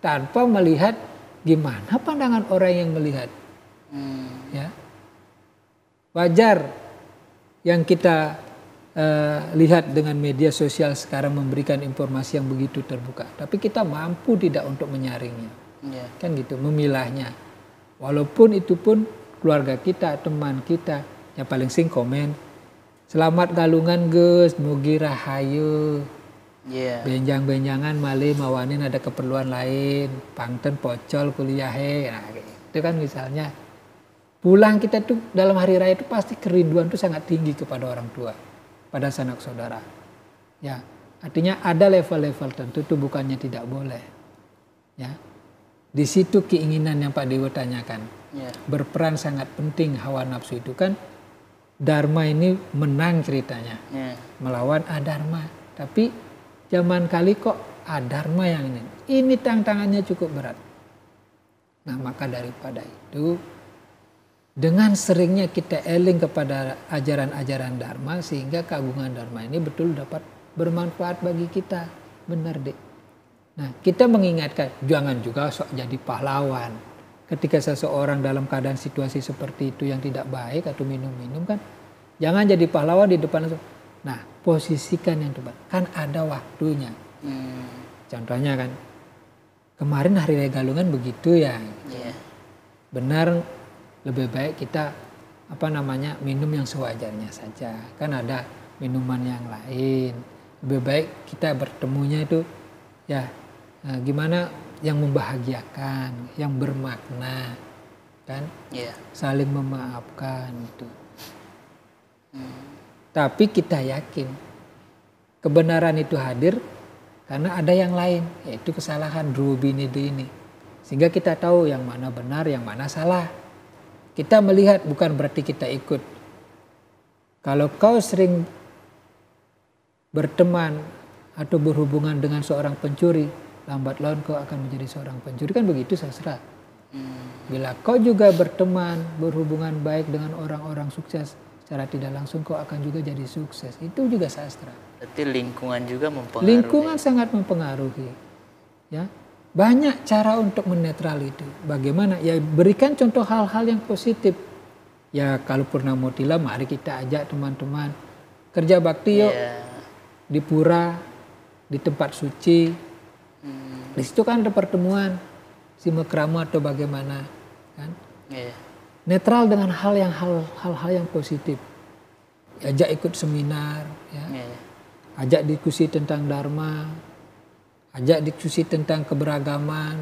Tanpa melihat gimana pandangan orang yang melihat. Ya. Wajar yang kita lihat dengan media sosial sekarang memberikan informasi yang begitu terbuka. Tapi kita mampu tidak untuk menyaringnya. Yeah. Kan gitu, memilahnya. Walaupun itu pun keluarga kita, teman kita, yang paling sing komen, selamat galungan Gus, mugi rahayu. Yeah. Benjang-benjangan malih mawanin ada keperluan lain, pangten pocol kuliahe. Nah, itu kan misalnya. Pulang kita tuh dalam hari raya itu pasti kerinduan tuh sangat tinggi kepada orang tua, pada sanak saudara. Ya, artinya ada level-level tertentu tuh bukannya tidak boleh. Ya, di situ keinginan yang Pak Dewo tanyakan, berperan sangat penting. Hawa nafsu itu kan dharma ini menang ceritanya, melawan adharma. Tapi zaman kali kok adharma yang ini tantangannya cukup berat. Nah maka daripada itu, dengan seringnya kita eling kepada ajaran-ajaran dharma sehingga keagungan dharma ini betul dapat bermanfaat bagi kita. Benar deh. Nah kita mengingatkan jangan juga sok jadi pahlawan. Ketika seseorang dalam keadaan situasi seperti itu yang tidak baik atau minum-minum kan. Jangan jadi pahlawan di depan. Nah posisikan yang tepat. Kan ada waktunya. Contohnya kan. Kemarin hari raya Galungan begitu ya. Benar. Lebih baik kita minum yang sewajarnya saja. Kan ada minuman yang lain. Lebih baik kita bertemunya itu ya gimana yang membahagiakan, yang bermakna, kan? Saling memaafkan itu. Tapi kita yakin kebenaran itu hadir karena ada yang lain, yaitu kesalahan ini. Sehingga kita tahu yang mana benar, yang mana salah. Kita melihat bukan berarti kita ikut. Kalau kau sering berteman atau berhubungan dengan seorang pencuri, lambat laun kau akan menjadi seorang pencuri, kan begitu sastra. Bila kau juga berteman, berhubungan baik dengan orang-orang sukses, secara tidak langsung kau akan juga jadi sukses. Itu juga sastra. Berarti lingkungan juga mempengaruhi. Lingkungan sangat mempengaruhi. Ya. Banyak cara untuk menetral itu. Bagaimana? Ya berikan contoh hal-hal yang positif. Ya kalau Purnamotila mari kita ajak teman-teman kerja bakti yuk. Di pura, di tempat suci. Di situ kan ada pertemuan simakrama atau bagaimana, kan? Netral dengan hal-hal yang positif. Ajak ikut seminar, ya. Ajak diskusi tentang dharma, ajak diskusi tentang keberagaman,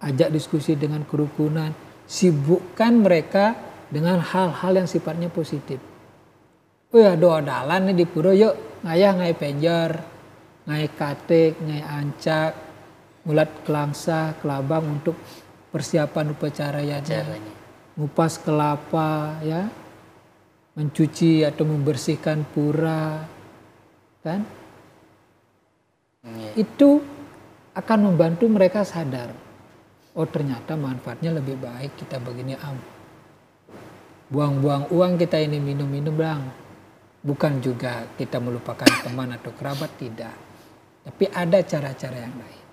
ajak diskusi dengan kerukunan, sibukkan mereka dengan hal-hal yang sifatnya positif. Doa dalan nih di pura yuk, ngayah ngai penjor, ngai katik, ngai ancak, mulat kelangsa, kelabang untuk persiapan upacaranya, ngupas kelapa, ya, mencuci atau membersihkan pura, kan? Itu akan membantu mereka sadar, oh ternyata manfaatnya lebih baik kita begini buang-buang uang kita ini minum-minum bang. Bukan juga kita melupakan teman atau kerabat, tidak. Tapi ada cara-cara yang lain.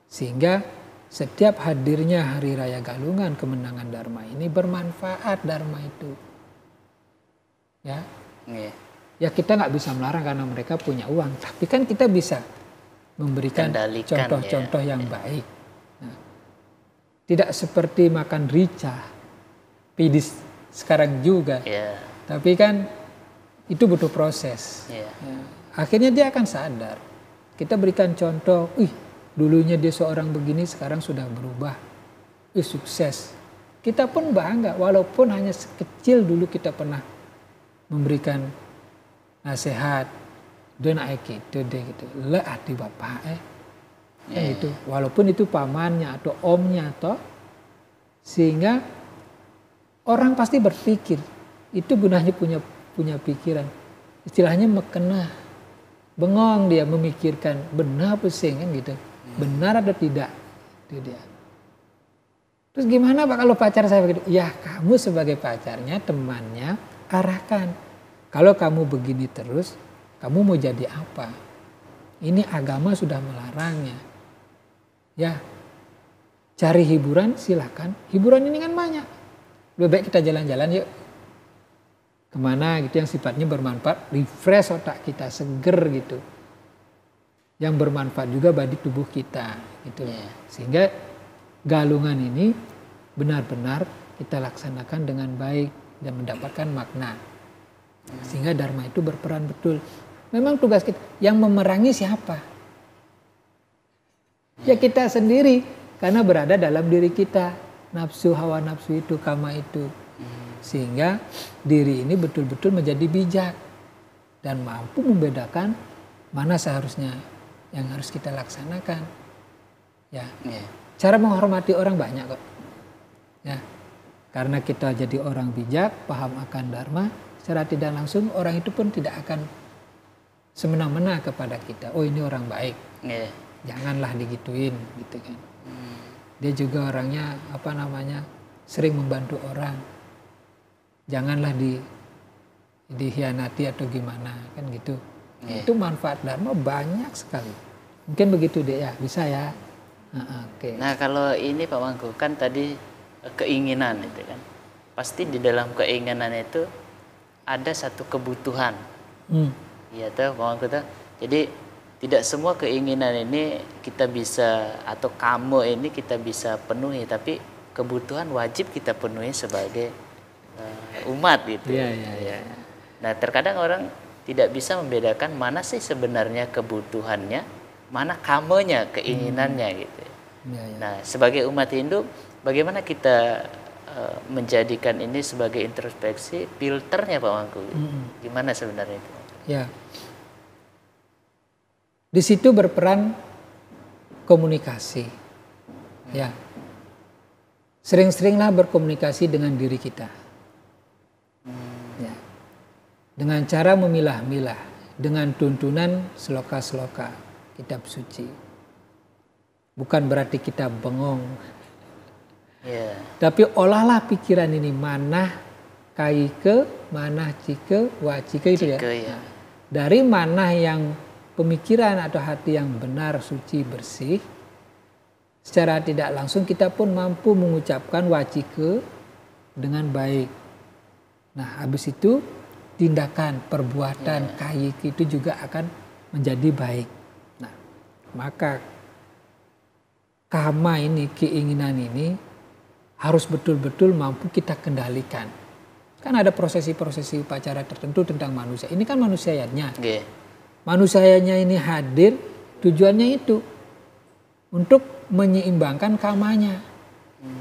Sehingga setiap hadirnya Hari Raya Galungan kemenangan Dharma ini bermanfaat Dharma itu. Ya, ya kita nggak bisa melarang karena mereka punya uang. Tapi kan kita bisa memberikan contoh-contoh yang baik. Nah, tidak seperti makan rica, pidis sekarang juga. Tapi kan itu butuh proses. Ya. Akhirnya dia akan sadar. Kita berikan contoh, dulunya dia seorang begini, sekarang sudah berubah. Sukses. Kita pun bangga, walaupun hanya sekecil dulu kita pernah memberikan nasihat, Dia naik gitu deh gitu. Le hati bapak kan gitu. Walaupun itu pamannya atau omnya toh, sehingga orang pasti berpikir itu gunanya punya pikiran. Istilahnya mekena, bengong dia memikirkan benar pusing kan gitu. Benar atau tidak itu dia. Terus gimana Pak kalau pacar saya begitu? Ya kamu sebagai pacarnya, temannya arahkan. Kalau kamu begini terus, kamu mau jadi apa? Ini agama sudah melarangnya. Ya, cari hiburan silakan. Hiburan ini kan banyak. Lebih baik kita jalan-jalan yuk. Kemana gitu yang sifatnya bermanfaat, refresh otak kita, seger gitu. Yang bermanfaat juga bagi tubuh kita gitu. Sehingga galungan ini benar-benar kita laksanakan dengan baik dan mendapatkan makna. Sehingga Dharma itu berperan betul. Memang tugas kita, yang memerangi siapa? Ya kita sendiri, karena berada dalam diri kita. Nafsu, hawa nafsu itu, kama itu. Sehingga diri ini betul-betul menjadi bijak. Dan mampu membedakan mana seharusnya yang harus kita laksanakan. Ya, cara menghormati orang banyak kok. Ya, karena kita jadi orang bijak, paham akan Dharma, secara tidak langsung orang itu pun tidak akan semena-mena kepada kita. Oh ini orang baik, janganlah digituin, gitu kan. Dia juga orangnya sering membantu orang, janganlah dihianati atau gimana kan gitu. Itu manfaat Dharma banyak sekali. Mungkin begitu deh ya, bisa ya. Nah kalau ini Pak Mangku kan tadi keinginan itu kan, pasti di dalam keinginan itu ada satu kebutuhan. Iya tuh Pak Mangku tuh. Jadi tidak semua keinginan ini kita bisa atau kamu ini kita bisa penuhi, tapi kebutuhan wajib kita penuhi sebagai umat gitu. Iya. Nah terkadang orang tidak bisa membedakan mana sih sebenarnya kebutuhannya, mana kamunya, keinginannya gitu. Nah sebagai umat Hindu, bagaimana kita menjadikan ini sebagai introspeksi, filternya Pak Mangku? Gimana sebenarnya itu? Ya. Di situ berperan komunikasi. Ya. Sering-seringlah berkomunikasi dengan diri kita. Ya. Dengan cara memilah-milah, dengan tuntunan sloka-sloka kitab suci. Bukan berarti kita bengong. Tapi olahlah pikiran ini, mana kaike, mana cike, wacike itu ya. Dari mana yang pemikiran atau hati yang benar, suci, bersih, secara tidak langsung kita pun mampu mengucapkan wacike dengan baik. Nah habis itu tindakan, perbuatan, kaike itu juga akan menjadi baik. Nah maka kama ini, keinginan ini harus betul-betul mampu kita kendalikan. Kan ada prosesi-prosesi upacara tertentu tentang manusia. Ini kan manusianya. Manusianya ini hadir, tujuannya itu untuk menyeimbangkan kamanya,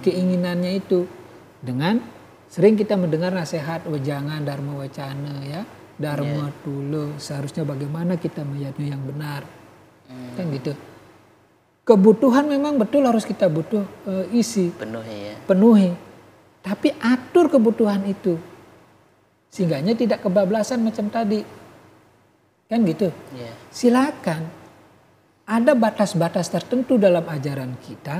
keinginannya itu. Dengan sering kita mendengar nasihat wejangan dharma wacana ya, dharma tulo, seharusnya bagaimana kita melihatnya yang benar. Kan gitu. Kebutuhan memang betul harus kita isi. Penuhi. Tapi atur kebutuhan itu. Sehingganya tidak kebablasan macam tadi. Kan gitu. Silakan. Ada batas-batas tertentu dalam ajaran kita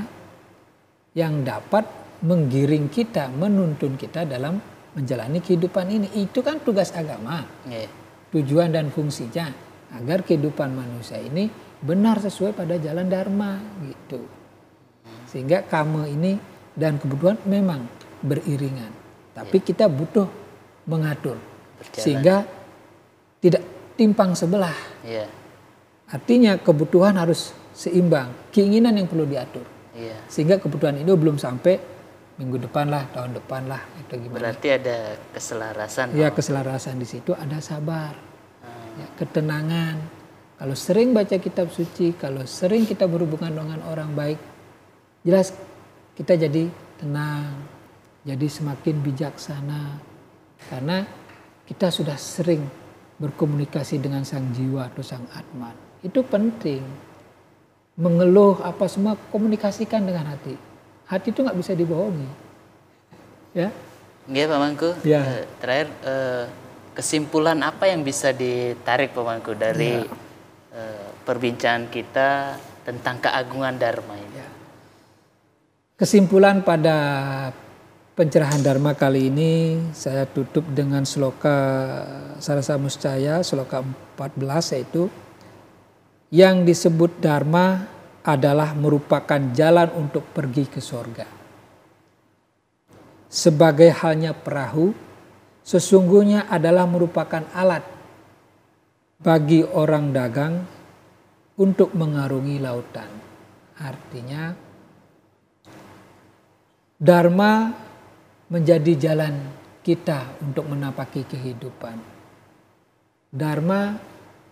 yang dapat menggiring kita, menuntun kita dalam menjalani kehidupan ini. Itu kan tugas agama. Tujuan dan fungsinya agar kehidupan manusia ini benar sesuai pada jalan Dharma gitu. Sehingga kama ini dan kebutuhan memang beriringan. Tapi kita butuh mengatur. Sehingga tidak timpang sebelah. Artinya kebutuhan harus seimbang. Keinginan yang perlu diatur. Sehingga kebutuhan itu belum sampai minggu depan lah, tahun depan lah. Atau gimana. Berarti ada keselarasan. Ya keselarasan di situ ada sabar. Ya, ketenangan. Kalau sering baca kitab suci, kalau sering kita berhubungan dengan orang baik, jelas kita jadi tenang, jadi semakin bijaksana. Karena kita sudah sering berkomunikasi dengan sang jiwa atau sang Atman. Itu penting. Mengeluh apa semua komunikasikan dengan hati. Hati itu nggak bisa dibohongi. Ya. Nggih, Pak Mangku. Ya. Terakhir kesimpulan apa yang bisa ditarik Pak Mangku dari perbincangan kita tentang keagungan Dharma ini? Ya. Kesimpulan pada pencerahan Dharma kali ini saya tutup dengan sloka Sarasa Muscaya, sloka 14, yaitu yang disebut Dharma adalah merupakan jalan untuk pergi ke sorga. Sebagai halnya perahu, sesungguhnya adalah merupakan alat bagi orang dagang untuk mengarungi lautan. Artinya, Dharma menjadi jalan kita untuk menapaki kehidupan. Dharma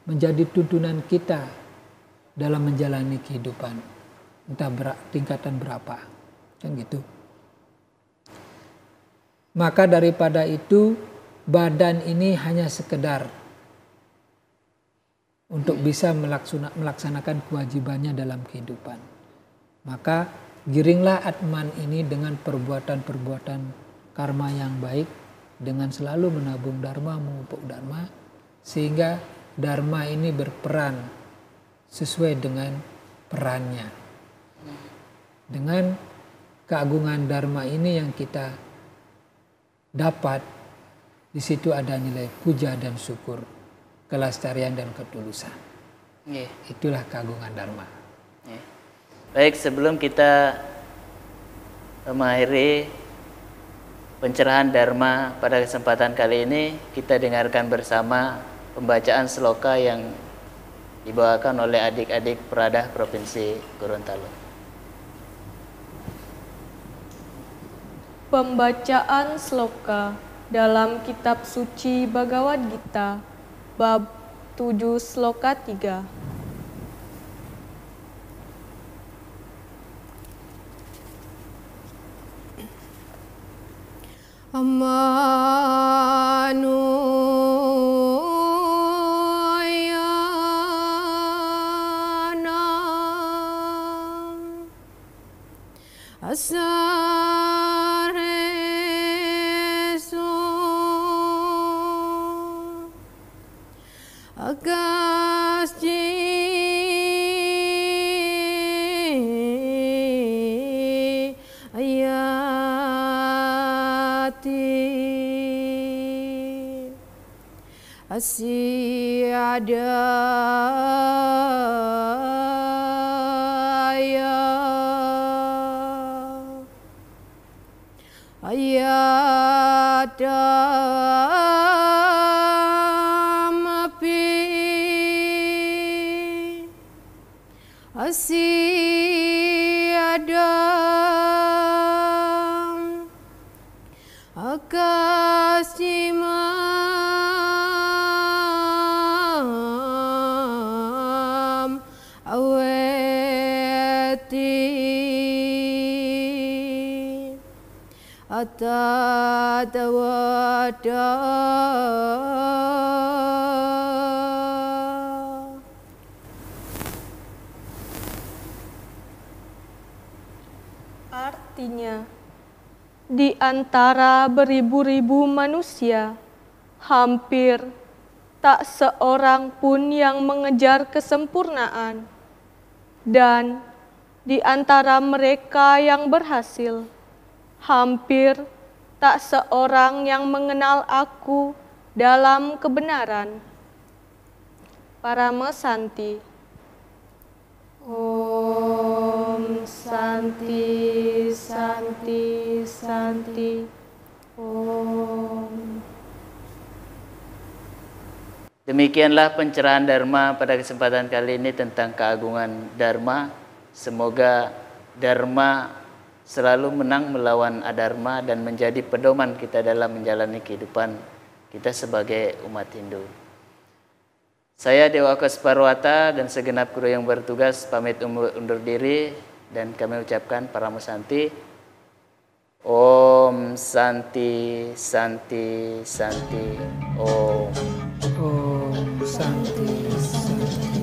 menjadi tuntunan kita dalam menjalani kehidupan. Entah tingkatan berapa. Kan gitu. Maka daripada itu, badan ini hanya sekedar untuk bisa melaksanakan kewajibannya dalam kehidupan. Maka giringlah Atman ini dengan perbuatan-perbuatan karma yang baik, dengan selalu menabung Dharma, memupuk Dharma, sehingga Dharma ini berperan sesuai dengan perannya. Dengan keagungan Dharma ini yang kita dapat, di situ ada nilai puja dan syukur, kelestarian dan ketulusan. Itulah keagungan Dharma. Baik, sebelum kita mengakhiri pencerahan Dharma pada kesempatan kali ini, kita dengarkan bersama pembacaan sloka yang dibawakan oleh adik-adik Peradah Provinsi Gorontalo. Pembacaan sloka dalam kitab suci Bhagavad Gita, bab 7 sloka 3. Artinya, di antara beribu-ribu manusia, hampir tak seorang pun yang mengejar kesempurnaan. Dan di antara mereka yang berhasil, hampir tak seorang yang mengenal aku dalam kebenaran. Parama Santi. Om Santi, Santi, Santi. Om. Demikianlah pencerahan Dharma pada kesempatan kali ini tentang keagungan Dharma. Semoga Dharma selalu menang melawan adharma dan menjadi pedoman kita dalam menjalani kehidupan kita sebagai umat Hindu. Saya Dewa Kasparwata dan segenap kru yang bertugas pamit undur diri dan kami ucapkan Parama Santi. Om Santi, Santi, Santi. Om. Om Santi Santi.